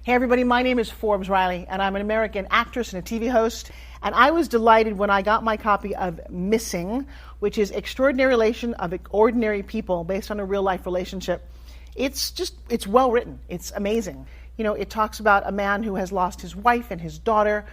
Hey everybody, my name is Forbes Riley, and I'm an American actress and a TV host. And I was delighted when I got my copy of Missing, which is Extraordinary Relation of Ordinary People based on a real life relationship. It's well written. It's amazing. You know, it talks about a man who has lost his wife and his daughter,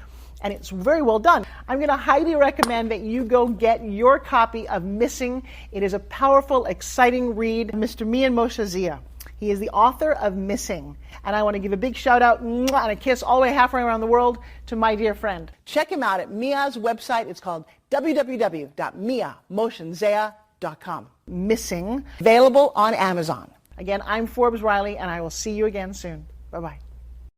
and it's very well done. I'm going to highly recommend that you go get your copy of Missing. It is a powerful, exciting read. Mr. Mian Moshe Zia. He is the author of Missing. And I want to give a big shout out and a kiss all the way halfway around the world to my dear friend. Check him out at Mia's website. It's called www.miamoshenzea.com. Missing, available on Amazon. Again, I'm Forbes Riley, and I will see you again soon. Bye-bye.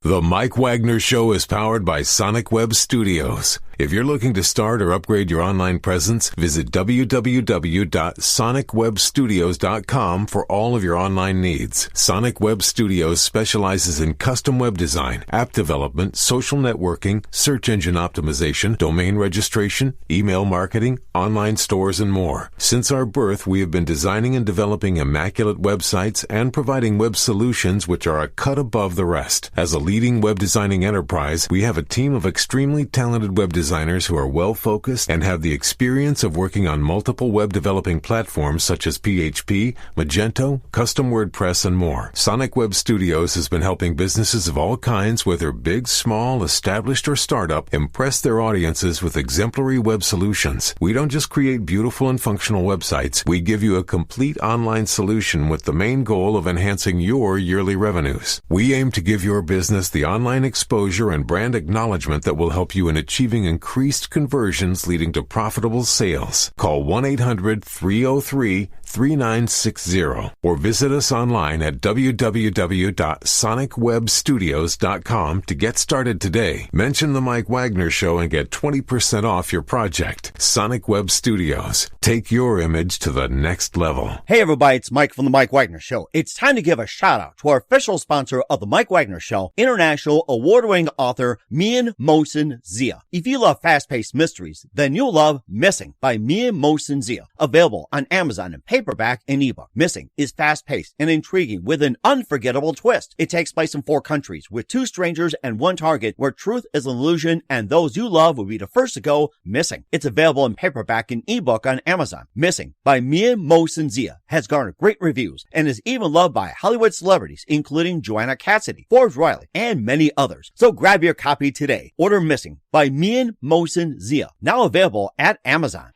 The Mike Wagner Show is powered by Sonic Web Studios. If you're looking to start or upgrade your online presence, visit www.sonicwebstudios.com for all of your online needs. Sonic Web Studios specializes in custom web design, app development, social networking, search engine optimization, domain registration, email marketing, online stores, and more. Since our birth, we have been designing and developing immaculate websites and providing web solutions which are a cut above the rest. As a leading web designing enterprise, we have a team of extremely talented web designers who are well-focused and have the experience of working on multiple web developing platforms such as PHP, Magento, custom WordPress, and more. Sonic Web Studios has been helping businesses of all kinds, whether big, small, established, or startup, impress their audiences with exemplary web solutions. We don't just create beautiful and functional websites. We give you a complete online solution with the main goal of enhancing your yearly revenues. We aim to give your business the online exposure and brand acknowledgement that will help you in achieving increased conversions leading to profitable sales. Call 1-800-303-3960 or visit us online at www.sonicwebstudios.com to get started today. Mention the Mike Wagner Show and get 20% off your project. Sonic Web Studios. Take your image to the next level. Hey everybody, it's Mike from the Mike Wagner Show. It's time to give a shout out to our official sponsor of the Mike Wagner Show, international award-winning author Mian Moshe Zia. If you love fast-paced mysteries, then you'll love Missing by Mian Moshe Zia. Available on Amazon in paperback and ebook. Missing is fast-paced and intriguing with an unforgettable twist. It takes place in 4 countries with 2 strangers and 1 target where truth is an illusion and those you love will be the first to go missing. It's available in paperback and ebook on Amazon. Missing by Mian Moshe Zia has garnered great reviews and is even loved by Hollywood celebrities including Joanna Cassidy, Forbes Riley, and many others. So grab your copy today. Order Missing by Mian Moshe Zia, now available at Amazon.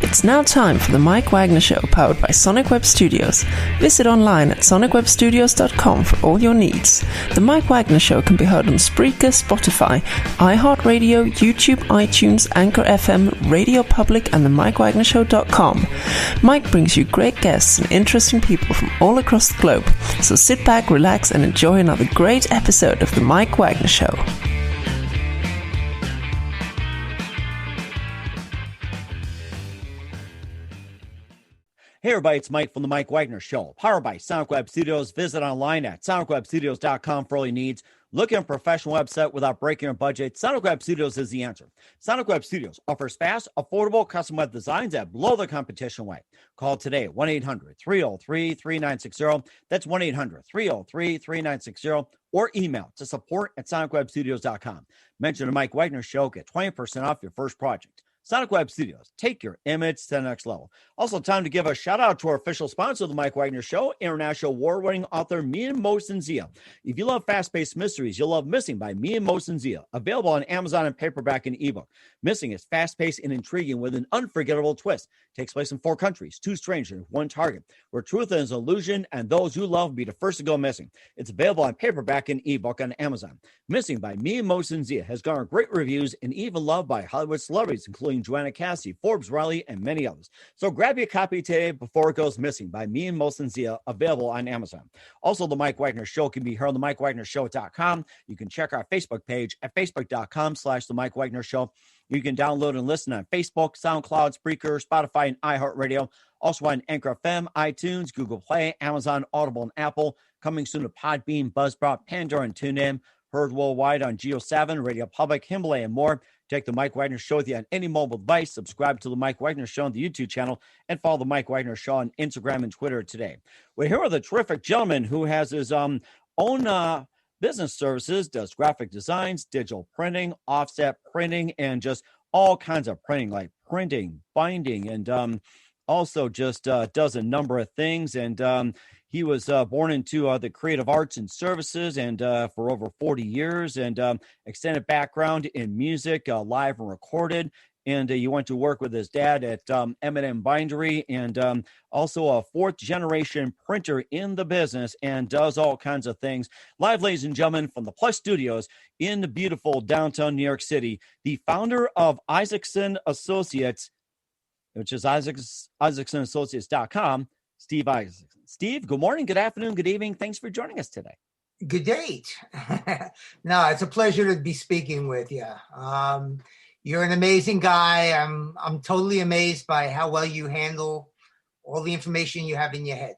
It's now time for the Mike Wagner Show, powered by Sonic Web Studios. Visit online at sonicwebstudios.com for all your needs. The Mike Wagner Show can be heard on Spreaker, Spotify, iHeartRadio, YouTube, iTunes, Anchor FM, Radio Public, and the MikeWagnerShow.com. Mike brings you great guests and interesting people from all across the globe. So sit back, relax, and enjoy another great episode of the Mike Wagner Show. Hey everybody, it's Mike from the Mike Wagner Show, powered by Sonic Web Studios. Visit online at sonicwebstudios.com for all your needs. Looking at a professional website without breaking your budget? Sonic Web Studios is the answer. Sonic Web Studios offers fast, affordable custom web designs that blow the competition away. Call today, 1-800-303-3960. That's 1-800-303-3960. Or email to support@sonicwebstudios.com. Mention the Mike Wagner Show, get 20% off your first project. Sonic Web Studios, take your image to the next level. Also, time to give a shout out to our official sponsor of the Mike Wagner Show, international award-winning author Mian Moshe Zia. If you love fast-paced mysteries, you'll love Missing by Mian Moshe Zia, available on Amazon in paperback and ebook. Missing is fast-paced and intriguing with an unforgettable twist. Takes place in 4 countries, 2 strangers, 1 target, where truth is an illusion and those you love will be the first to go missing. It's available on paperback and ebook on Amazon. Missing by Mian Moshe Zia has garnered great reviews and even loved by Hollywood celebrities, including Joanna Cassidy, Forbes Riley, and many others. So grab your copy today before it goes missing by Mian Moshe Zia, available on Amazon. Also, the Mike Wagner Show can be heard on the MikeWagnerShow.com. You can check our Facebook page at facebook.com/the Mike Wagner Show. You can download and listen on Facebook, SoundCloud, Spreaker, Spotify, and iHeartRadio. Also on Anchor FM, iTunes, Google Play, Amazon, Audible, and Apple. Coming soon to Podbean, Buzzsprout, Pandora, and TuneIn. Heard worldwide on Geo7, Radio Public, Himalaya, and more. Take the Mike Wagner Show with you on any mobile device. Subscribe to the Mike Wagner Show on the YouTube channel and follow the Mike Wagner Show on Instagram and Twitter today. Well, here are the terrific gentleman who has his own business services, does graphic designs, digital printing, offset printing, and just all kinds of printing, like printing, binding, and also just does a number of things. And he was born into the creative arts and services, and for over 40 years, and extended background in music, live and recorded. And he went to work with his dad at M&M Bindery, and also a fourth-generation printer in the business, and does all kinds of things. Live, ladies and gentlemen, from the Plus Studios in the beautiful downtown New York City, the founder of Isaacson Associates, which is IsaacsonAssociates.com, Steve Isaacson. Steve, good morning, good afternoon, good evening. Thanks for joining us today. Good day. No, it's a pleasure to be speaking with you. You're an amazing guy. I'm totally amazed by how well you handle all the information you have in your head.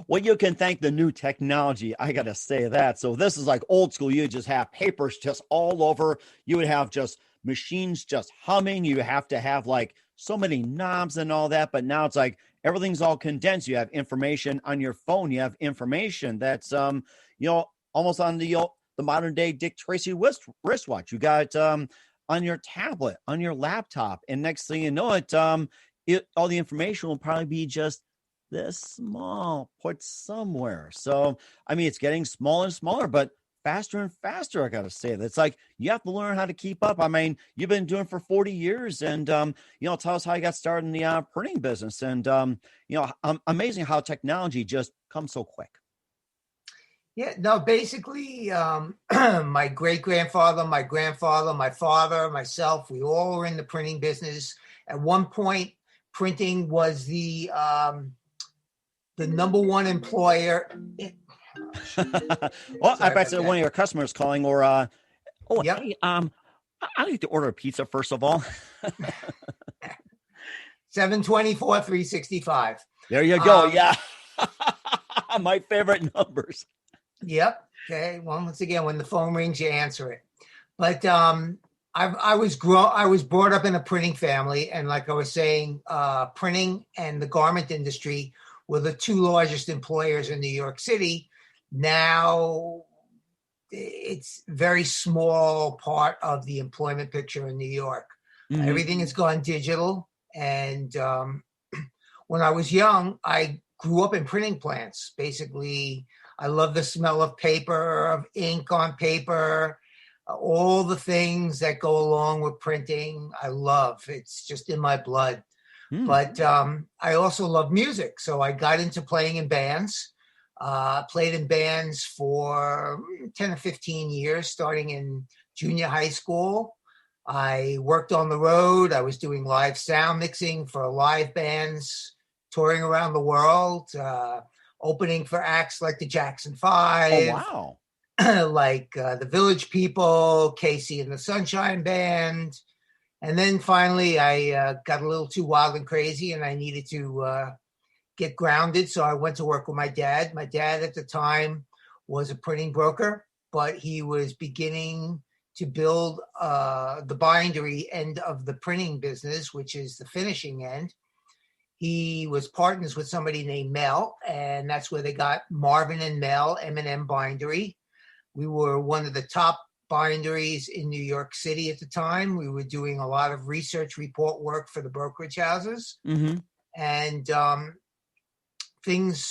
Well, you can thank the new technology. I got to say that. So this is like old school. You just have papers just all over. You would have just machines just humming. You have to have like so many knobs and all that. But now it's like everything's all condensed. You have information on your phone. You have information that's, almost on the modern day Dick Tracy wristwatch. You got it on your tablet, on your laptop. And next thing you know it, all the information will probably be just this small, put somewhere. So, I mean, it's getting smaller and smaller, but faster and faster, I got to say. That's like, you have to learn how to keep up. I mean, you've been doing it for 40 years, and, tell us how you got started in the printing business. And, amazing how technology just comes so quick. Yeah, no, basically, my great-grandfather, my grandfather, my father, myself, we all were in the printing business. At one point, printing was the number one employer. Well, I bet one of your customers calling, or yep. Hey, I need to order a pizza first of all. 724-365. There you go. Yeah, my favorite numbers. Yep. Okay. Well, once again, when the phone rings, you answer it. But I was brought up in a printing family, and like I was saying, printing and the garment industry were the two largest employers in New York City. Now it's very small part of the employment picture in New York. Mm-hmm. Everything has gone digital. And when I was young, I grew up in printing plants. Basically, I love the smell of paper, of ink on paper, all the things that go along with printing. I love. It's just in my blood. Mm. But I also love music. So I got into playing in bands. Played in bands for 10 or 15 years, starting in junior high school. I worked on the road. I was doing live sound mixing for live bands, touring around the world, opening for acts like the Jackson 5. Oh, wow. Like the Village People, Casey and the Sunshine Band. And then finally, I got a little too wild and crazy, and I needed to get grounded. So I went to work with my dad. My dad at the time was a printing broker, but he was beginning to build the bindery end of the printing business, which is the finishing end. He was partners with somebody named Mel, and that's where they got Marvin and Mel, M&M Bindery. We were one of the top binderies in New York City at the time. We were doing a lot of research report work for the brokerage houses. Mm-hmm. And things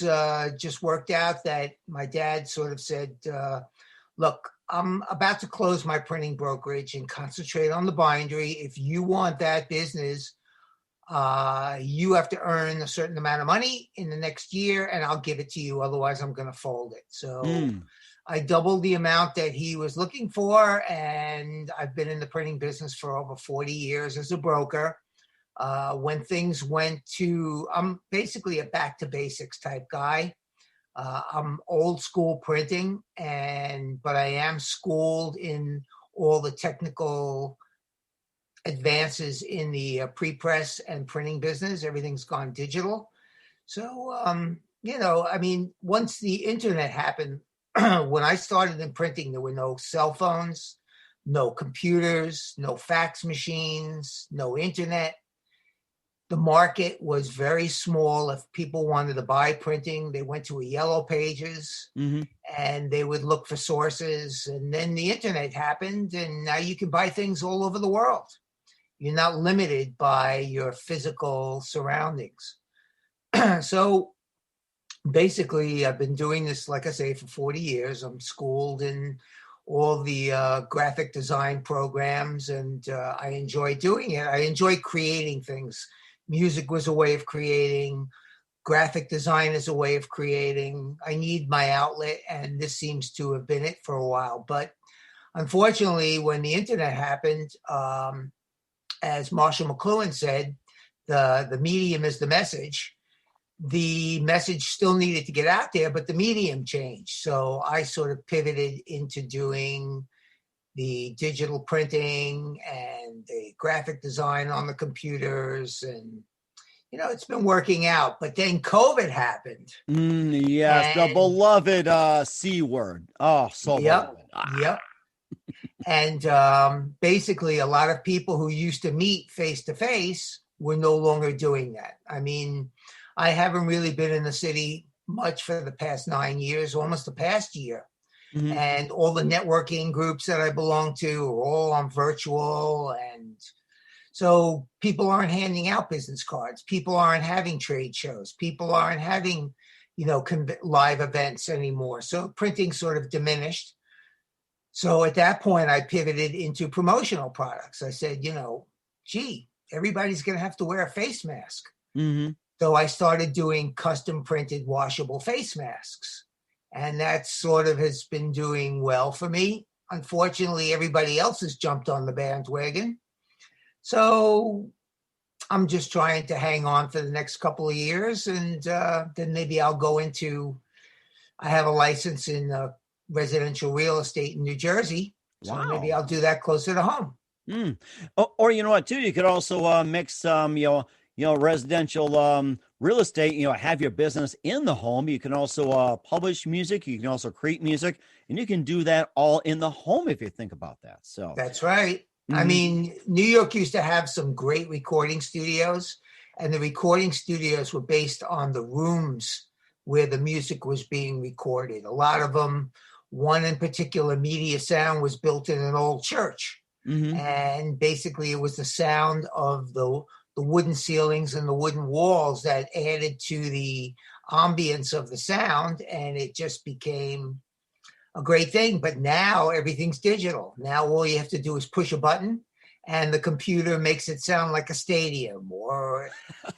just worked out that my dad sort of said, look, I'm about to close my printing brokerage and concentrate on the bindery. If you want that business, you have to earn a certain amount of money in the next year, and I'll give it to you. Otherwise, I'm going to fold it. So I doubled the amount that he was looking for, and I've been in the printing business for over 40 years as a broker. When things went to, I'm basically a back to basics type guy. I'm old school printing, but I am schooled in all the technical advances in the pre-press and printing business. Everything's gone digital. So, once the internet happened, when I started in printing, there were no cell phones, no computers, no fax machines, no internet. The market was very small. If people wanted to buy printing, they went to a Yellow Pages and they would look for sources. And then the internet happened, and now you can buy things all over the world. You're not limited by your physical surroundings. So basically, I've been doing this, like I say, for 40 years. I'm schooled in all the graphic design programs, and I enjoy doing it. I enjoy creating things. Music was a way of creating. Graphic design is a way of creating. I need my outlet, and this seems to have been it for a while. But unfortunately, when the internet happened, as Marshall McLuhan said, the medium is the message. The message still needed to get out there, but the medium changed. So I sort of pivoted into doing the digital printing and the graphic design on the computers. And, it's been working out. But then COVID happened. Yes, the beloved C word. Oh, so Yep, beloved. yep. And basically, a lot of people who used to meet face-to-face were no longer doing that. I mean, I haven't really been in the city much for the past 9 years, almost the past year. And all the networking groups that I belong to are all on virtual. And so people aren't handing out business cards. People aren't having trade shows. People aren't having, live events anymore. So printing sort of diminished. So at that point, I pivoted into promotional products. I said, everybody's going to have to wear a face mask. So I started doing custom printed washable face masks. And that sort of has been doing well for me. Unfortunately, everybody else has jumped on the bandwagon. So I'm just trying to hang on for the next couple of years. And then maybe I'll go I have a license in residential real estate in New Jersey. So maybe I'll do that closer to home. Or you know what, too? You could also mix residential real estate, have your business in the home. You can also publish music. You can also create music, and you can do that all in the home if you think about that. So that's right. I mean, New York used to have some great recording studios, and the recording studios were based on the rooms where the music was being recorded. A lot of them, one in particular, Media Sound, was built in an old church. And basically it was the sound of the wooden ceilings and the wooden walls that added to the ambience of the sound, and it just became a great thing. But now everything's digital. Now all you have to do is push a button and the computer makes it sound like a stadium or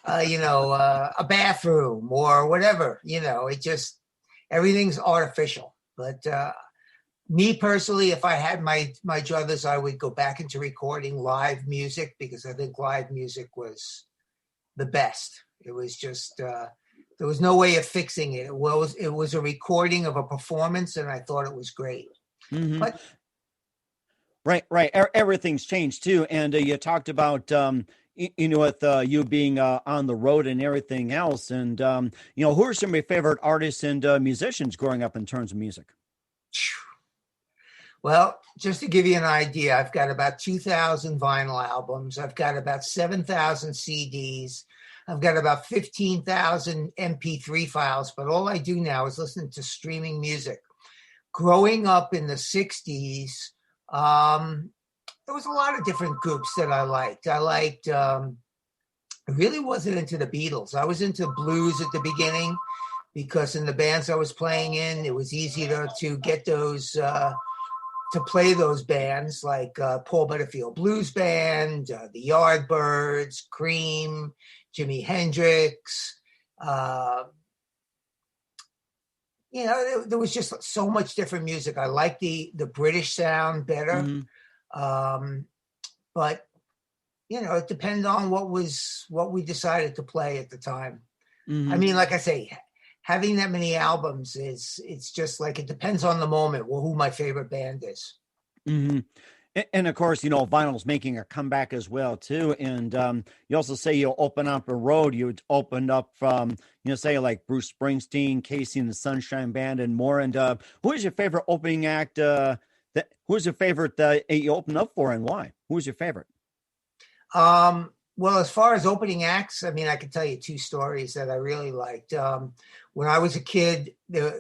a bathroom or whatever. It just, everything's artificial. But me personally, if I had my druthers, I would go back into recording live music, because I think live music was the best. It was just, there was no way of fixing it. It was a recording of a performance, and I thought it was great. But right. Everything's changed too. And you talked about, with you being on the road and everything else. And, who are some of your favorite artists and musicians growing up in terms of music? Well, just to give you an idea, I've got about 2,000 vinyl albums. I've got about 7,000 CDs. I've got about 15,000 MP3 files, but all I do now is listen to streaming music. Growing up in the 60s, there was a lot of different groups that I liked. I really wasn't into the Beatles. I was into blues at the beginning, because in the bands I was playing in, it was easy to get those, to play those bands, like Paul Butterfield Blues Band, the Yardbirds, Cream, Jimi Hendrix. There was just so much different music. I liked the British sound better. But, it depends on what we decided to play at the time. I mean, like I say, having that many albums it's just like, it depends on the moment, who my favorite band is. And of course, vinyl's making a comeback as well too. And you also say you open up a road. You opened up from, say like Bruce Springsteen, Casey and the Sunshine Band, and more. And who is your favorite opening act Who's your favorite you opened up for, and why? Who's your favorite? Well, as far as opening acts, I mean, I could tell you two stories that I really liked. When I was a kid,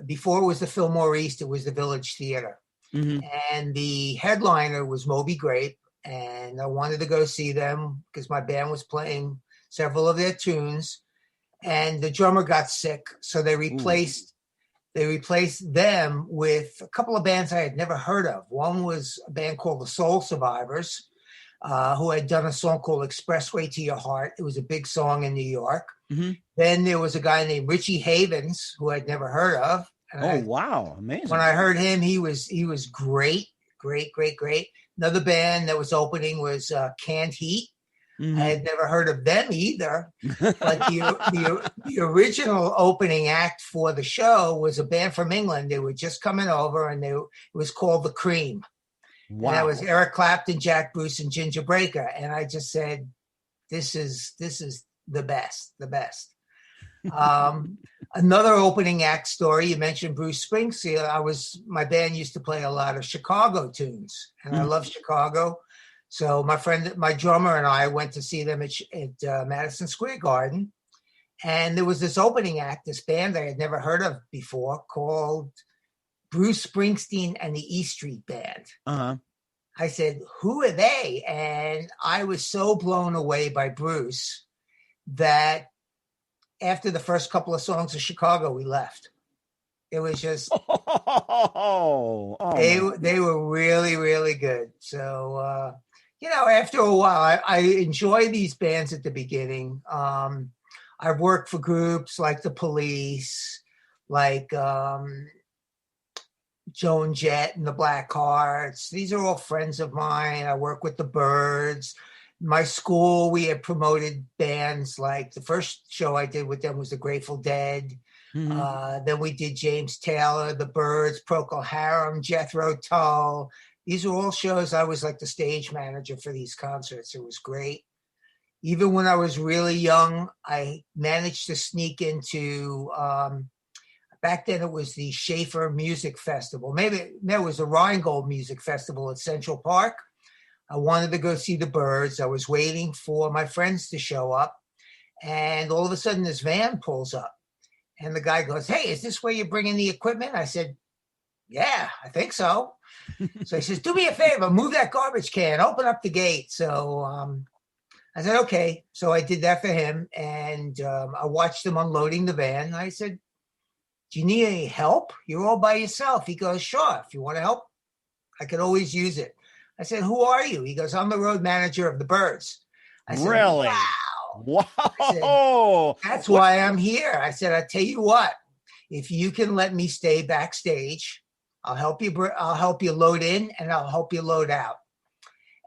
before it was the Fillmore East, it was the Village Theater. Mm-hmm. And the headliner was Moby Grape. And I wanted to go see them because my band was playing several of their tunes. And the drummer got sick. So they replaced them with a couple of bands I had never heard of. One was a band called the Soul Survivors, who had done a song called Expressway to Your Heart. It was a big song in New York. Mm-hmm. Then there was a guy named Richie Havens, who I'd never heard of. And wow. Amazing. When I heard him, he was great. Another band that was opening was Canned Heat. Mm-hmm. I had never heard of them either. But the original opening act for the show was a band from England. They were just coming over, and it was called The Cream. Wow. And that was Eric Clapton, Jack Bruce, and Ginger Breaker. And I just said, this is the best. Another opening act story, you mentioned Bruce Springsteen. My band used to play a lot of Chicago tunes, and I love Chicago. So my drummer and I went to see them at Madison Square Garden. And there was this opening act, this band I had never heard of before called Bruce Springsteen and the E Street Band. Uh-huh. I said, who are they? And I was so blown away by Bruce that after the first couple of songs of Chicago, we left. It was just, they were really, really good. So, after a while, I enjoy these bands at the beginning. I've worked for groups like the Police, like Joan Jett and the Blackhearts. These are all friends of mine. I work with the Byrds. My school, we had promoted bands like the first show I did with them was the Grateful Dead. Mm-hmm. Then we did James Taylor, the Byrds, Procol Harum, Jethro Tull. These are all shows I was like the stage manager for these concerts. It was great. Even when I was really young, I managed to sneak into, back then it was the Schaefer Music Festival. Maybe there was a Rheingold Music Festival at Central Park. I wanted to go see the Byrds. I was waiting for my friends to show up. And all of a sudden this van pulls up. And the guy goes, hey, is this where you're bringing the equipment? I said, yeah, I think so. So he says, do me a favor, move that garbage can, open up the gate. So I said, okay. So I did that for him. And I watched him unloading the van. I said, do you need any help? You're all by yourself. He goes, sure. If you want to help, I could always use it. I said, who are you? He goes, I'm the road manager of the Byrds. I said, really? Wow. I said, that's why I'm here. I said, I tell you what, if you can let me stay backstage, I'll help you load in and I'll help you load out.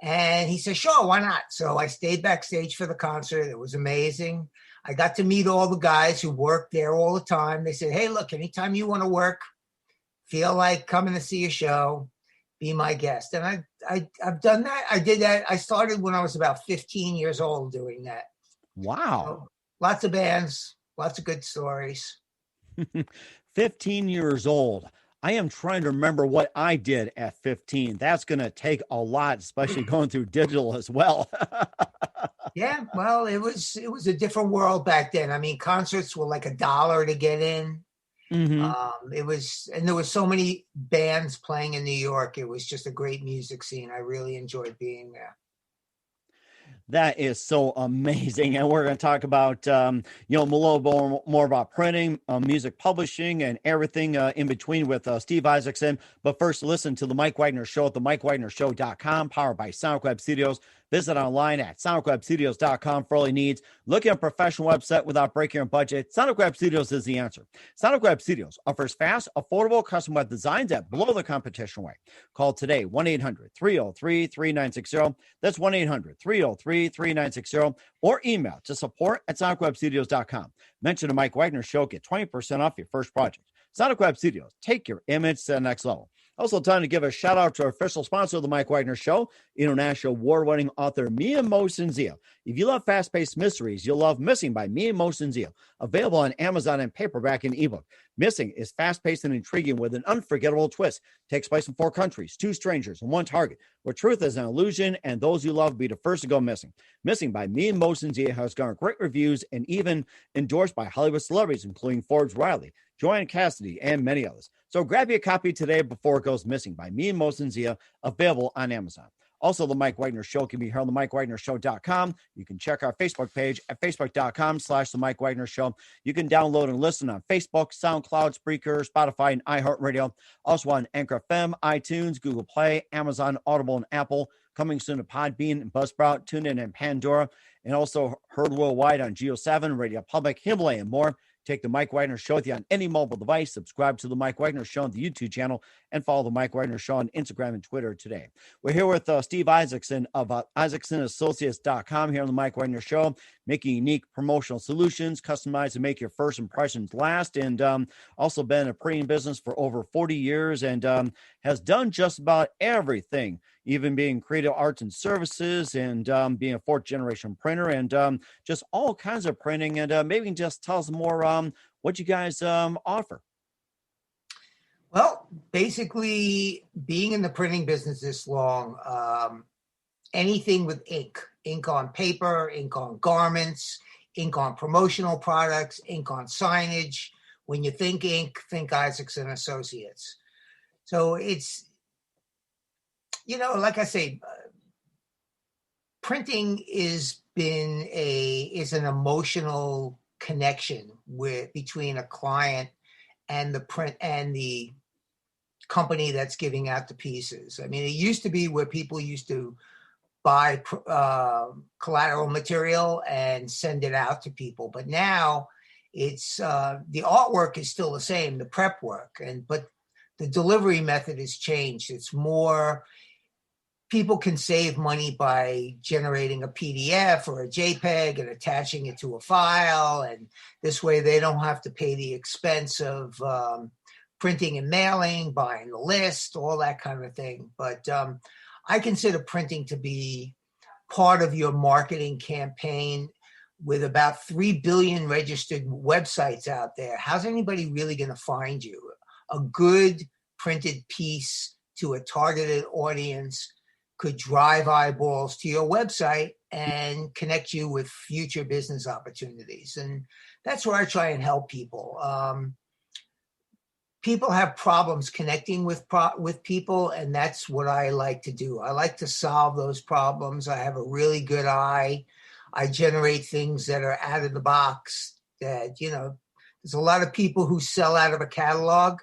And he said, sure, why not? So I stayed backstage for the concert. It was amazing. I got to meet all the guys who worked there all the time. They said, hey, look, anytime you want to work, feel like coming to see a show, be my guest. And I've done that. I did that. I started when I was about 15 years old doing that. Wow. So, lots of bands, lots of good stories. 15 years old. I am trying to remember what I did at 15. That's going to take a lot, especially going through digital as well. Yeah, well, it was a different world back then. I mean, concerts were like $1 to get in. Mm-hmm. There was so many bands playing in New York. It was just a great music scene. I really enjoyed being there. That is so amazing. And we're going to talk about, a little more about printing, music publishing, and everything in between with Steve Isaacson. But first, listen to The Mike Wagner Show at themikewagnershow.com, powered by Sonic Web Studios. Visit online at sonicwebstudios.com for all your needs. Looking at a professional website without breaking your budget? Sonic Web Studios is the answer. Sonic Web Studios offers fast, affordable custom web designs that blow the competition away. Call today, 1-800-303-3960. That's 1-800-303-3960. Or email to support@sonicwebstudios.com. Mention the Mike Wagner Show. Get 20% off your first project. Sonic Web Studios. Take your image to the next level. Also, time to give a shout out to our official sponsor of the Mike Wagner Show, international award-winning author Mia Mosinzio. If you love fast-paced mysteries, you'll love Missing by Mia Mosinzio, available on Amazon in paperback and ebook. Missing is fast-paced and intriguing with an unforgettable twist. Takes place in 4 countries, 2 strangers, and 1 target, where truth is an illusion and those you love will be the first to go missing. Missing by Mia Mosinzio has garnered great reviews and even endorsed by Hollywood celebrities, including Forbes Riley, Joanne Cassidy, and many others. So grab your copy today before it goes missing by Mia Mosinzio, available on Amazon. Also, the Mike Wagner Show can be heard on the MikeWagnerShow.com. You can check our Facebook page at Facebook.com/The Mike Wagner Show. You can download and listen on Facebook, SoundCloud, Spreaker, Spotify, and iHeartRadio. Also on Anchor FM, iTunes, Google Play, Amazon, Audible, and Apple. Coming soon to Podbean and Buzzsprout, TuneIn, and Pandora. And also heard worldwide on Geo7, Radio Public, Himalaya, and more. Take the Mike Wagner Show with you on any mobile device. Subscribe to the Mike Wagner Show on the YouTube channel and follow the Mike Wagner Show on Instagram and Twitter today. We're here with Steve Isaacson of IsaacsonAssociates.com here on the Mike Wagner Show, making unique promotional solutions, customized to make your first impressions last, and also been in a printing business for over 40 years and has done just about everything, even being creative arts and services and being a 4th-generation printer and just all kinds of printing. And maybe you can just tell us more what you guys offer. Well, basically, being in the printing business this long, anything with ink on paper, ink on garments, ink on promotional products, ink on signage. When you think ink, think Isaacson Associates. So it's, like I say, printing is an emotional connection between a client and the print and the company that's giving out the pieces. I mean, it used to be where people used to buy collateral material and send it out to people, but now it's the artwork is still the same, the prep work, but the delivery method has changed. It's more, people can save money by generating a PDF or a JPEG and attaching it to a file. And this way they don't have to pay the expense of printing and mailing, buying the list, all that kind of thing. But I consider printing to be part of your marketing campaign. With about 3 billion registered websites out there, how's anybody really going to find you? A good printed piece to a targeted audience could drive eyeballs to your website and connect you with future business opportunities. And that's where I try and help people. People have problems connecting with people, and that's what I like to do. I like to solve those problems. I have a really good eye. I generate things that are out of the box that, there's a lot of people who sell out of a catalog,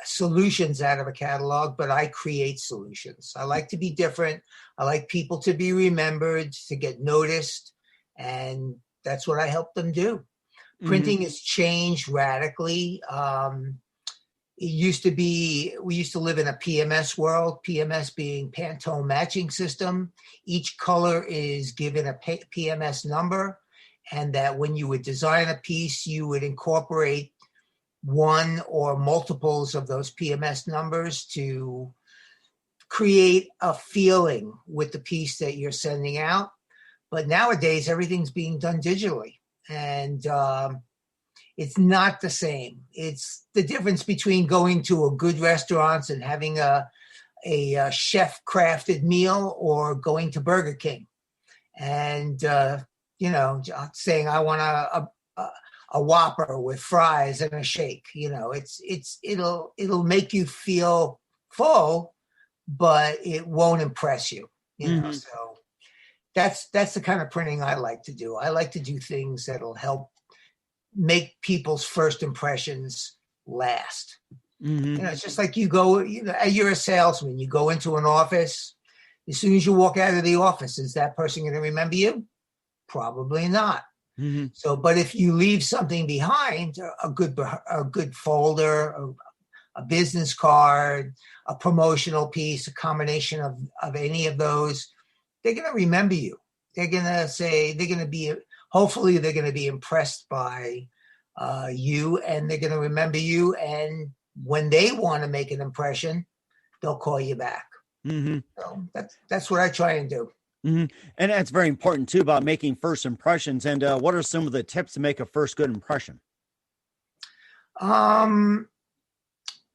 solutions out of a catalog, but I create solutions. I like to be different. I like people to be remembered, to get noticed, and that's what I help them do. Mm-hmm. Printing has changed radically. We used to live in a PMS world, PMS being Pantone matching system. Each color is given a PMS number, and that when you would design a piece, you would incorporate one or multiples of those PMS numbers to create a feeling with the piece that you're sending out. But nowadays, everything's being done digitally, and it's not the same. It's the difference between going to a good restaurant and having a chef crafted meal or going to Burger King and, saying, I want a Whopper with fries and a shake. It'll make you feel full, but it won't impress you, so that's the kind of printing I like to do. I like to do things that'll help make people's first impressions last. Mm-hmm. It's just like you're a salesman. You go into an office. As soon as you walk out of the office, is that person going to remember you? Probably not. Mm-hmm. So, but if you leave something behind, a good folder, a business card, a promotional piece, a combination of any of those, they're going to remember you. They're going to hopefully they're going to be impressed by you, and they're going to remember you and when they want to make an impression, they'll call you back. Mm-hmm. So that's what I try and do. Mm-hmm. And that's very important too about making first impressions. And what are some of the tips to make a first good impression? I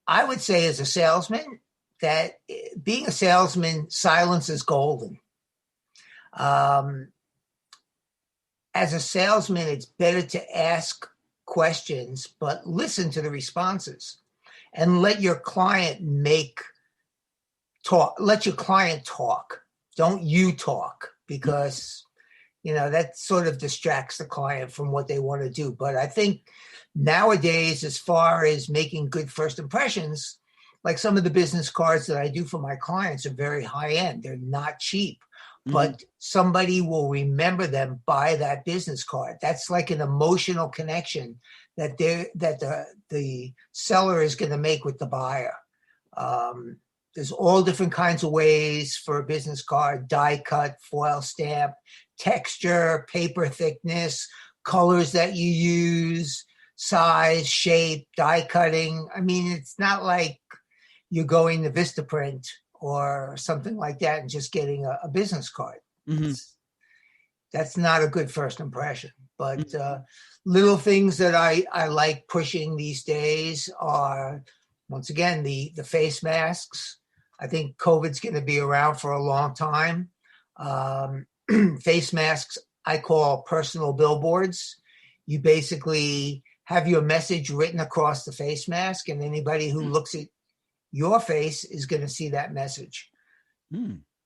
would say as a salesman that being a salesman, silence is golden. As a salesman, it's better to ask questions, but listen to the responses and let your client talk. Let your client talk. Don't you talk, because, that sort of distracts the client from what they want to do. But I think nowadays, as far as making good first impressions, like some of the business cards that I do for my clients are very high end. They're not cheap, but somebody will remember them by that business card. That's like an emotional connection that the seller is going to make with the buyer. There's all different kinds of ways for a business card: die cut, foil stamp, texture, paper thickness, colors that you use, size, shape, die cutting. I mean, it's not like you're going to Vistaprint or something like that and just getting a business card. Mm-hmm. That's not a good first impression. But little things that I like pushing these days are, once again, the face masks. I think COVID's going to be around for a long time. Face masks, I call personal billboards. You basically have your message written across the face mask, and anybody who looks at your face is going to see that message.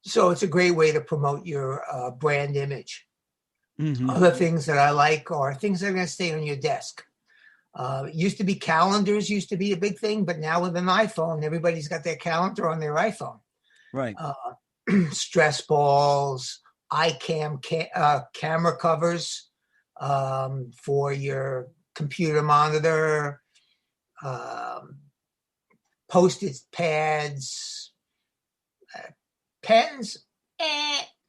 So it's a great way to promote your brand image. Mm-hmm. Other things that I like are things that are going to stay on your desk. It used to be calendars used to be a big thing, but now with an iPhone, everybody's got their calendar on their iPhone. Right. Stress balls, camera covers for your computer monitor, Post-it pads, pens,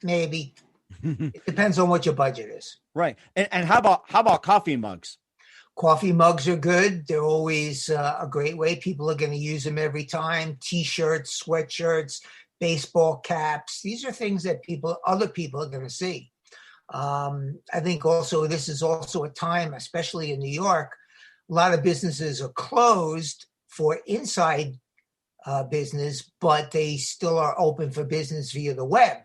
maybe. It depends on what your budget is. Right. And how about coffee mugs? Coffee mugs are good. They're always a great way. People are going to use them every time. T-shirts, sweatshirts, baseball caps. These are things that other people are going to see. I think also this is also a time, especially in New York, a lot of businesses are closed for inside business, but they still are open for business via the web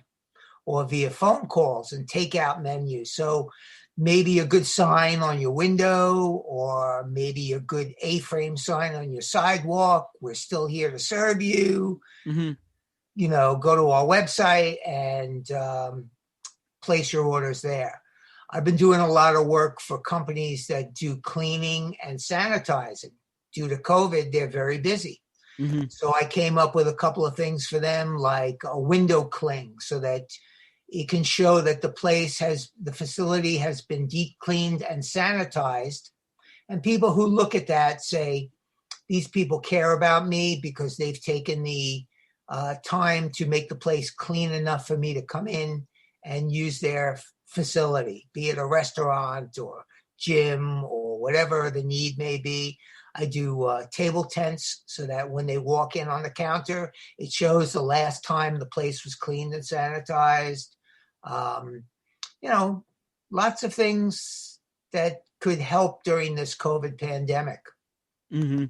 or via phone calls and takeout menus. So maybe a good sign on your window, or maybe a good A-frame sign on your sidewalk. We're still here to serve you. Mm-hmm. Go to our website and place your orders there. I've been doing a lot of work for companies that do cleaning and sanitizing. Due to COVID, they're very busy. Mm-hmm. So I came up with a couple of things for them, like a window cling, so that it can show that the facility has been deep cleaned and sanitized. And people who look at that say, these people care about me because they've taken the time to make the place clean enough for me to come in and use their facility, be it a restaurant or gym or whatever the need may be. I do table tents so that when they walk in on the counter, it shows the last time the place was cleaned and sanitized. Lots of things that could help during this COVID pandemic. Mm-hmm.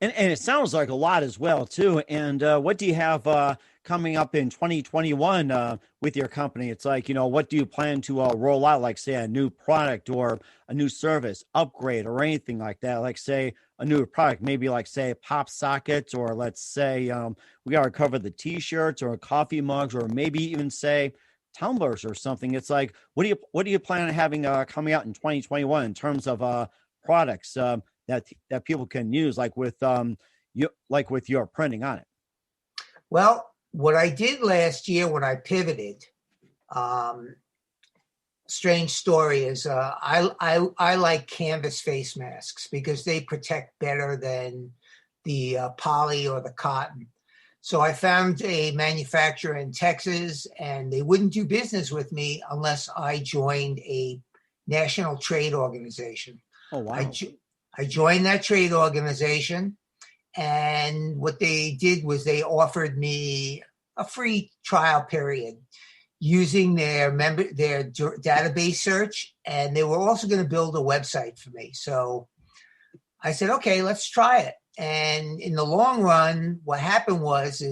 And it sounds like a lot as well, too. And what do you have coming up in 2021 with your company? It's like, what do you plan to roll out, like, say, a new product or a new service upgrade or anything like that? Like, say, a new product, maybe like, say, pop sockets, or let's say we got to cover the T-shirts or coffee mugs, or maybe even say tumblers or something. It's like, what do you plan on having coming out in 2021 in terms of products that people can use, like with your printing on it? Well, what I did last year when I pivoted, strange story is I like canvas face masks because they protect better than the poly or the cotton. So I found a manufacturer in Texas, and they wouldn't do business with me unless I joined a national trade organization. Oh, wow. I joined that trade organization, And what they did was they offered me a free trial period using their database search, and they were also going to build a website for me. So I said, okay, let's try it. And in the long run, what happened was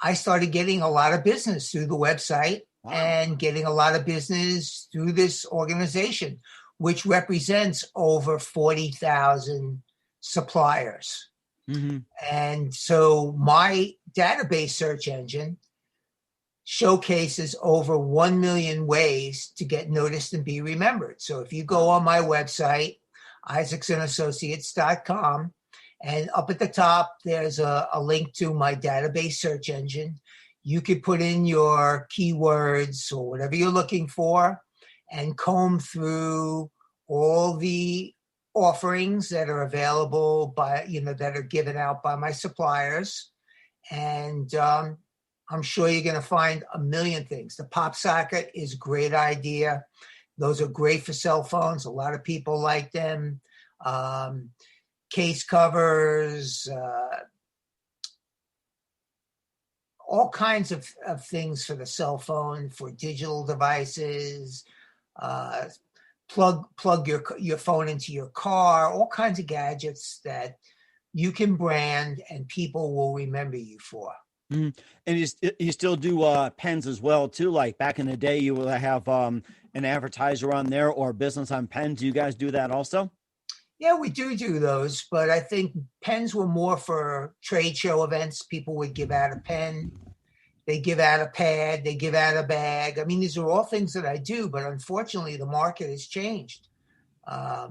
I started getting a lot of business through the website. Wow. And getting a lot of business through this organization, which represents over 40,000 suppliers. Mm-hmm. And so my database search engine showcases over 1 million ways to get noticed and be remembered. So if you go on my website, isaacsonassociates.com, and up at the top, there's a link to my database search engine. You could put in your keywords or whatever you're looking for and comb through all the offerings that are available that are given out by my suppliers. And I'm sure you're going to find a million things. The pop socket is a great idea. Those are great for cell phones. A lot of people like them. Case covers, all kinds of things for the cell phone, for digital devices, plug your phone into your car, all kinds of gadgets that you can brand and people will remember you for. Mm-hmm. And you still do pens as well too. Like back in the day, you will have an advertiser on there or business on pens. Do you guys do that also? Yeah, we do those, but I think pens were more for trade show events. People would give out a pen, they give out a pad, they give out a bag. I mean, these are all things that I do, but unfortunately, the market has changed. I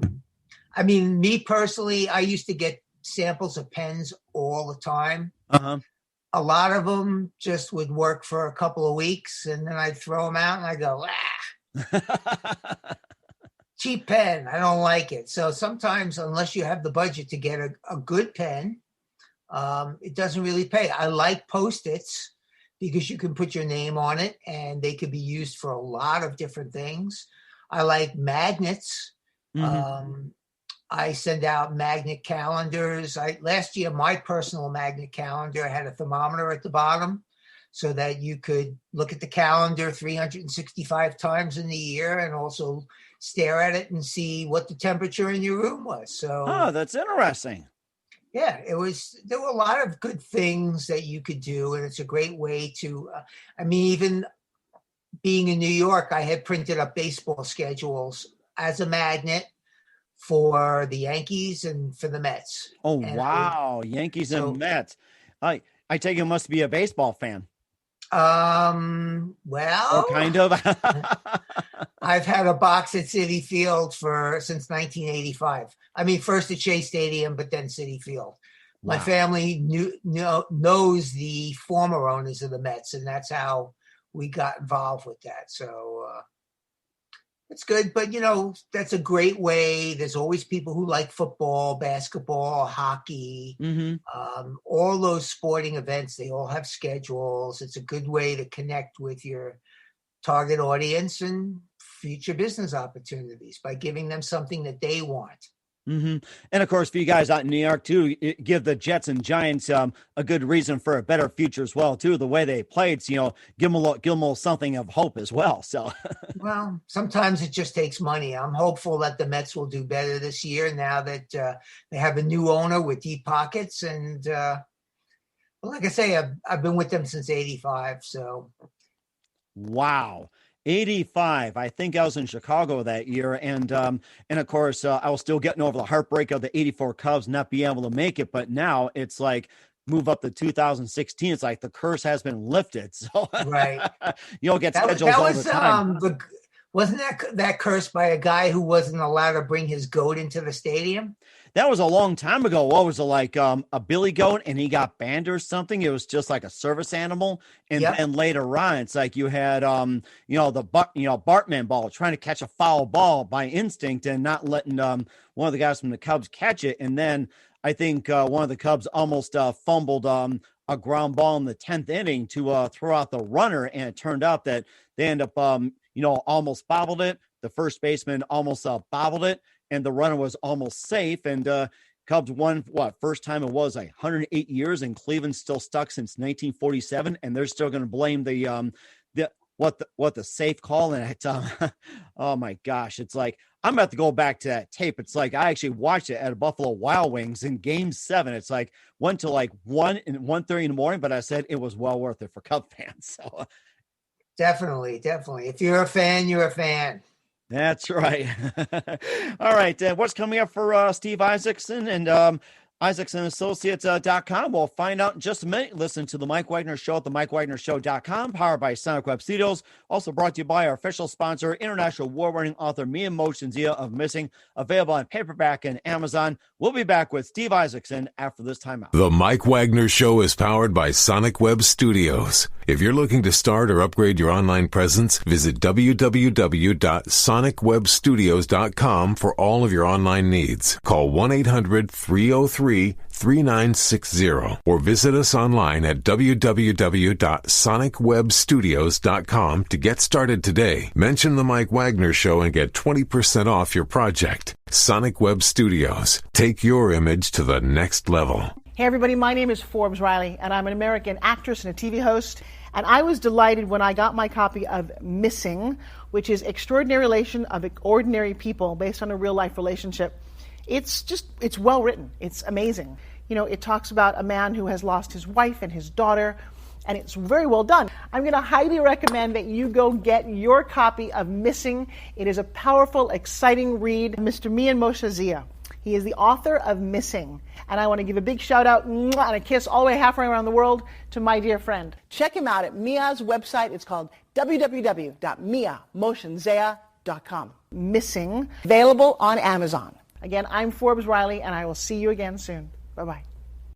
mean, me personally, I used to get samples of pens all the time. Uh-huh. A lot of them just would work for a couple of weeks, and then I'd throw them out, and I go, cheap pen, I don't like it. So sometimes, unless you have the budget to get a good pen, it doesn't really pay. I like Post-its because you can put your name on it and they could be used for a lot of different things. I like magnets. Mm-hmm. I send out magnet calendars. Last year, my personal magnet calendar had a thermometer at the bottom so that you could look at the calendar 365 times in the year and also stare at it and see what the temperature in your room was. So, that's interesting. Yeah, there were a lot of good things that you could do. And it's a great way to, even being in New York, I had printed up baseball schedules as a magnet for the Yankees and for the Mets. Oh, and wow. Yankees and Mets. I take you must be a baseball fan. Well, or kind of. I've had a box at Citi Field since 1985. I mean, first at Shea Stadium, but then Citi Field. Wow. My family knows the former owners of the Mets, and that's how we got involved with that. So it's good, but that's a great way. There's always people who like football, basketball, hockey, all those sporting events. They all have schedules. It's a good way to connect with your target audience and future business opportunities by giving them something that they want. Mm-hmm. And of course, for you guys out in New York too, give the Jets and Giants a good reason for a better future as well too. The way they played, give them a little something of hope as well. So, well, sometimes it just takes money. I'm hopeful that the Mets will do better this year now that they have a new owner with deep pockets. And like I say, I've been with them since '85. So, wow. 85. I think I was in Chicago that year. And of course, I was still getting over the heartbreak of the 84 Cubs not being able to make it. But now it's like move up to 2016. It's like the curse has been lifted. So right. You'll get schedules all the time. Wasn't that cursed by a guy who wasn't allowed to bring his goat into the stadium? That was a long time ago. What was it like? A billy goat, and he got banned or something. It was just like a service animal. And then later on, it's like you had, the Bartman ball trying to catch a foul ball by instinct and not letting one of the guys from the Cubs catch it. And then I think one of the Cubs almost fumbled a ground ball in the 10th inning to throw out the runner, and it turned out that they end up, almost bobbled it. The first baseman almost bobbled it, and the runner was almost safe. And Cubs won first time it was like 108 years, and Cleveland's still stuck since 1947, and they're still going to blame the safe call. And oh my gosh, it's like I'm about to go back to that tape. It's like I actually watched it at Buffalo Wild Wings in Game 7. It's like went to like 1:30 in the morning, but I said it was well worth it for Cub fans. So definitely. If you're a fan, you're a fan. That's right. All right. What's coming up for Steve Isaacson and IsaacsonAssociates.com? We'll find out in just a minute. Listen to The Mike Wagner Show at themikewagnershow.com, powered by Sonic Web Studios. Also brought to you by our official sponsor, international award-winning author Mia Moshenzia of Missing, available on paperback and Amazon. We'll be back with Steve Isaacson after this timeout. The Mike Wagner Show is powered by Sonic Web Studios. If you're looking to start or upgrade your online presence, visit www.sonicwebstudios.com for all of your online needs. Call 1-800-303-3960 or visit us online at www.sonicwebstudios.com to get started today. Mention The Mike Wagner Show and get 20% off your project. Sonic Web Studios. Take your image to the next level. Hey everybody, my name is Forbes Riley, and I'm an American actress and a TV host. And I was delighted when I got my copy of Missing, which is Extraordinary Relation of Ordinary People based on a real life relationship. It's well written. It's amazing. You know, it talks about a man who has lost his wife and his daughter, and it's very well done. I'm going to highly recommend that you go get your copy of Missing. It is a powerful, exciting read. Mr. Mia Moshenzia. He is the author of Missing. And I want to give a big shout out and a kiss all the way halfway around the world to my dear friend. Check him out at Mia's website. It's called www.miamoshenzia.com. Missing, available on Amazon. Again, I'm Forbes Riley, and I will see you again soon. Bye-bye.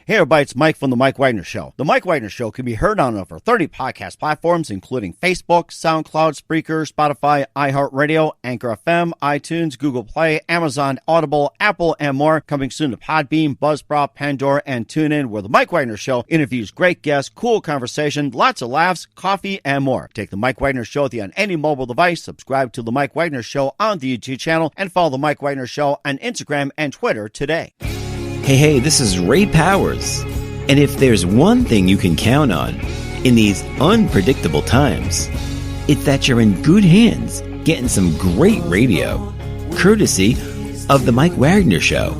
Hey everybody, it's Mike from The Mike Wagner Show. The Mike Wagner Show can be heard on over 30 podcast platforms, including Facebook, SoundCloud, Spreaker, Spotify, iHeartRadio, Anchor FM, iTunes, Google Play, Amazon, Audible, Apple, and more. Coming soon to Podbean, Buzzsprout, Pandora, and TuneIn, where The Mike Wagner Show interviews great guests, cool conversation, lots of laughs, coffee, and more. Take The Mike Wagner Show with you on any mobile device. Subscribe to The Mike Wagner Show on the YouTube channel, and follow The Mike Wagner Show on Instagram and Twitter today. Hey, this is Ray Powers. And if there's one thing you can count on in these unpredictable times, it's that you're in good hands getting some great radio, courtesy of The Mike Wagner Show.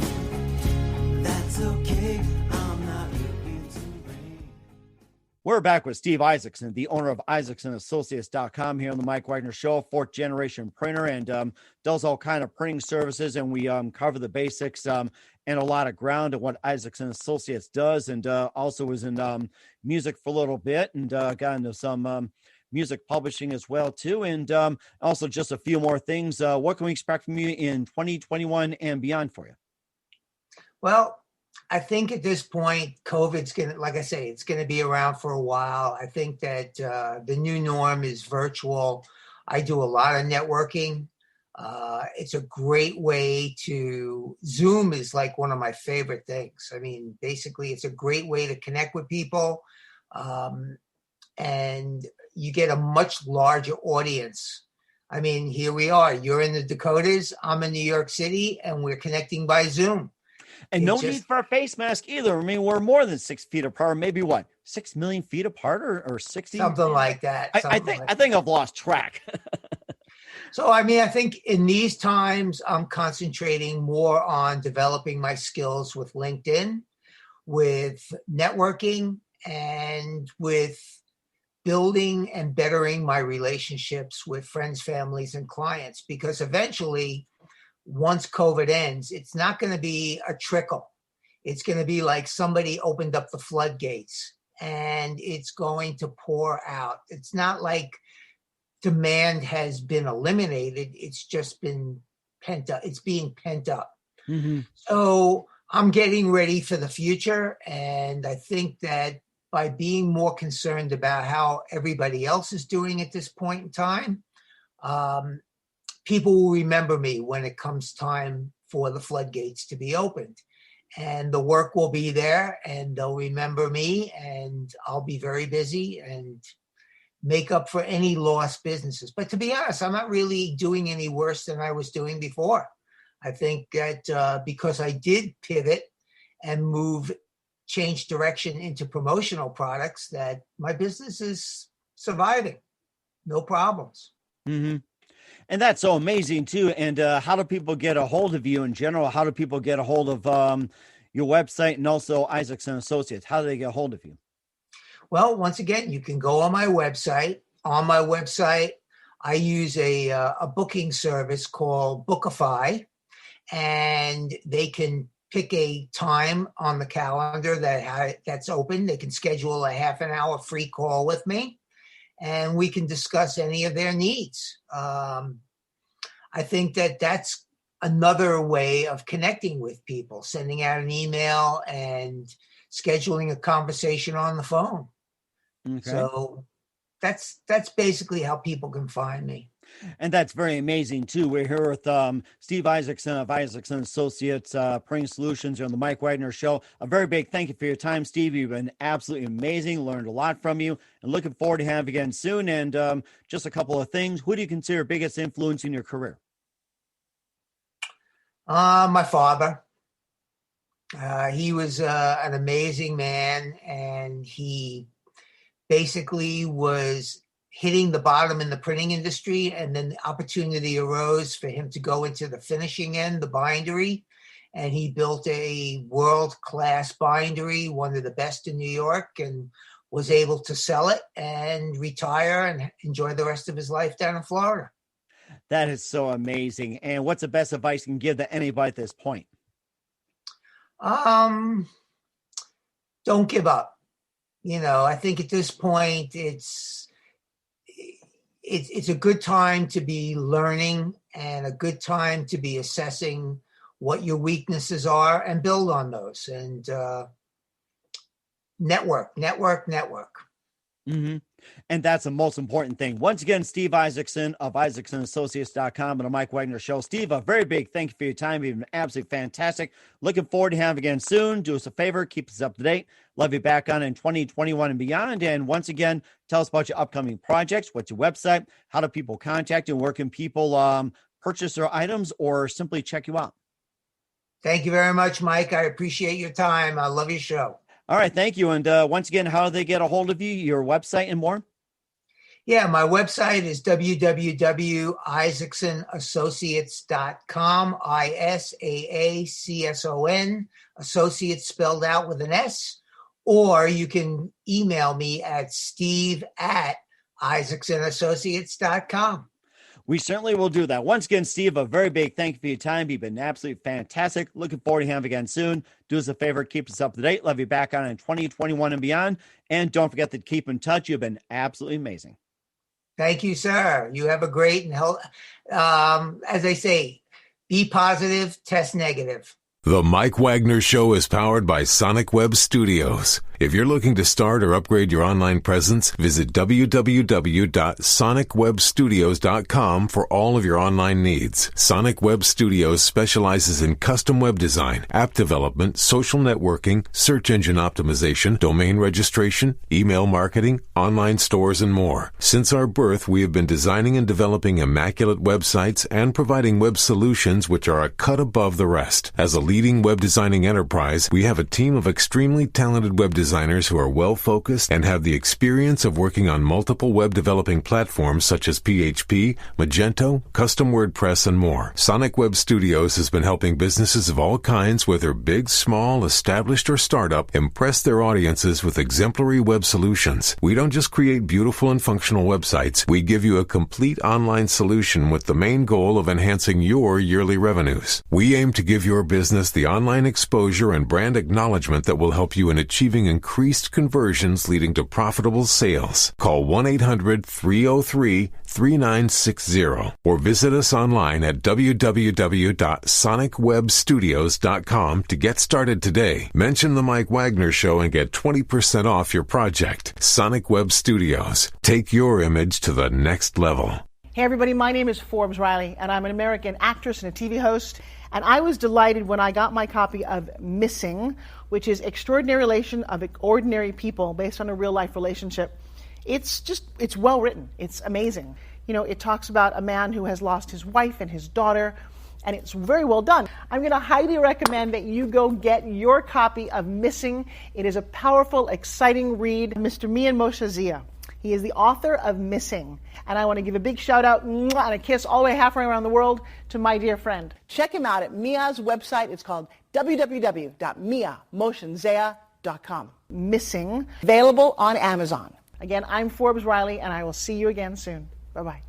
We're back with Steve Isaacson, the owner of IsaacsonAssociates.com here on the Mike Wagner Show, fourth generation printer, and does all kind of printing services. And we cover the basics and a lot of ground of what Isaacson Associates does, and also was in music for a little bit, and got into some music publishing as well too, and also just a few more things. What can we expect from you in 2021 and beyond for you? Well, I think at this point, COVID's going to, like I say, it's going to be around for a while. I think that the new norm is virtual. I do a lot of networking. It's a great way to, Zoom is like one of my favorite things. I mean, basically, it's a great way to connect with people. And you get a much larger audience. I mean, here we are. You're in the Dakotas. I'm in New York City, and we're connecting by Zoom. And no need for a face mask either. I mean, we're more than 6 feet apart. Maybe what, 6 million feet apart or 60? Something like that. I think I've lost track. So, I mean, I think in these times, I'm concentrating more on developing my skills with LinkedIn, with networking, and with building and bettering my relationships with friends, families, and clients. Because eventually, once COVID ends, it's not going to be a trickle. It's going to be like somebody opened up the floodgates and it's going to pour out. It's not like demand has been eliminated. It's just been pent up. It's being pent up. Mm-hmm. So I'm getting ready for the future. And I think that by being more concerned about how everybody else is doing at this point in time, people will remember me when it comes time for the floodgates to be opened, and the work will be there, and they'll remember me, and I'll be very busy and make up for any lost businesses. But to be honest, I'm not really doing any worse than I was doing before. I think that because I did pivot and change direction into promotional products, that my business is surviving. No problems. Mm-hmm. And that's so amazing too. And how do people get a hold of you in general? How do people get a hold of your website and also Isaacson Associates? How do they get a hold of you? Well, once again, you can go on my website. On my website, I use a booking service called Bookify, and they can pick a time on the calendar that's open. They can schedule a half an hour free call with me, and we can discuss any of their needs. I think that's another way of connecting with people, sending out an email and scheduling a conversation on the phone. Okay. So that's basically how people can find me. And that's very amazing too. We're here with Steve Isaacson of Isaacson Associates, Pring Solutions, here on the Mike Wagner Show. A very big thank you for your time, Steve. You've been absolutely amazing. Learned a lot from you, and looking forward to having you again soon. And just a couple of things. Who do you consider biggest influence in your career? My father. He was an amazing man, and he basically was hitting the bottom in the printing industry, and then the opportunity arose for him to go into the finishing end, the bindery, and he built a world-class bindery, one of the best in New York, and was able to sell it and retire and enjoy the rest of his life down in Florida. That is so amazing. And what's the best advice you can give to anybody at this point? Don't give up. I think at this point it's a good time to be learning and a good time to be assessing what your weaknesses are and build on those, and network. Mm-hmm. And that's the most important thing. Once again, Steve Isaacson of IsaacsonAssociates.com and the Mike Wagner Show. Steve, a very big thank you for your time. You've been absolutely fantastic. Looking forward to having you again soon. Do us a favor, keep us up to date. Love you back on in 2021 and beyond. And once again, tell us about your upcoming projects. What's your website? How do people contact you? Where can people purchase their items or simply check you out? Thank you very much, Mike. I appreciate your time. I love your show. All right, thank you. And once again, how do they get a hold of you, your website and more? Yeah, my website is www.isaacsonassociates.com, ISAACSON, associates spelled out with an S, or you can email me at steve@isaacsonassociates.com. We certainly will do that. Once again, Steve, a very big thank you for your time. You've been absolutely fantastic. Looking forward to having you again soon. Do us a favor, keep us up to date. Love you back on in 2021 and beyond. And don't forget to keep in touch. You've been absolutely amazing. Thank you, sir. You have a great and as they say, be positive, test negative. The Mike Wagner Show is powered by Sonic Web Studios. If you're looking to start or upgrade your online presence, visit www.sonicwebstudios.com for all of your online needs. Sonic Web Studios specializes in custom web design, app development, social networking, search engine optimization, domain registration, email marketing, online stores, and more. Since our birth, we have been designing and developing immaculate websites and providing web solutions which are a cut above the rest. As a leading web designing enterprise, we have a team of extremely talented web designers who are well-focused and have the experience of working on multiple web developing platforms such as PHP, Magento, custom WordPress, and more. Sonic Web Studios has been helping businesses of all kinds, whether big, small, established, or startup, impress their audiences with exemplary web solutions. We don't just create beautiful and functional websites. We give you a complete online solution with the main goal of enhancing your yearly revenues. We aim to give your business the online exposure and brand acknowledgement that will help you in achieving increased conversions leading to profitable sales. Call 1-800-303-3960 or visit us online at www.sonicwebstudios.com to get started today. Mention the Mike Wagner Show and get 20% off your project. Sonic Web Studios. Take your image to the next level. Hey everybody, my name is Forbes Riley, and I'm an American actress and a TV host. And I was delighted when I got my copy of Missing, which is Extraordinary Relation of Ordinary People based on a real-life relationship. It's well written. It's amazing. It talks about a man who has lost his wife and his daughter, and it's very well done. I'm going to highly recommend that you go get your copy of Missing. It is a powerful, exciting read. Mr. Mian Moshe Zia. He is the author of Missing. And I want to give a big shout out and a kiss all the way halfway around the world to my dear friend. Check him out at Mia's website. It's called www.miamoshenzea.com. Missing, available on Amazon. Again, I'm Forbes Riley, and I will see you again soon. Bye-bye.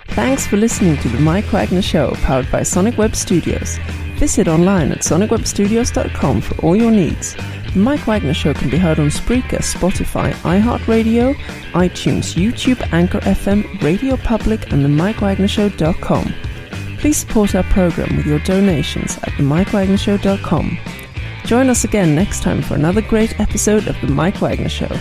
Thanks for listening to The Mike Wagner Show, powered by Sonic Web Studios. Visit online at sonicwebstudios.com for all your needs. The Mike Wagner Show can be heard on Spreaker, Spotify, iHeartRadio, iTunes, YouTube, Anchor FM, Radio Public, and themikewagnershow.com. Please support our program with your donations at themikewagnershow.com. Join us again next time for another great episode of The Mike Wagner Show.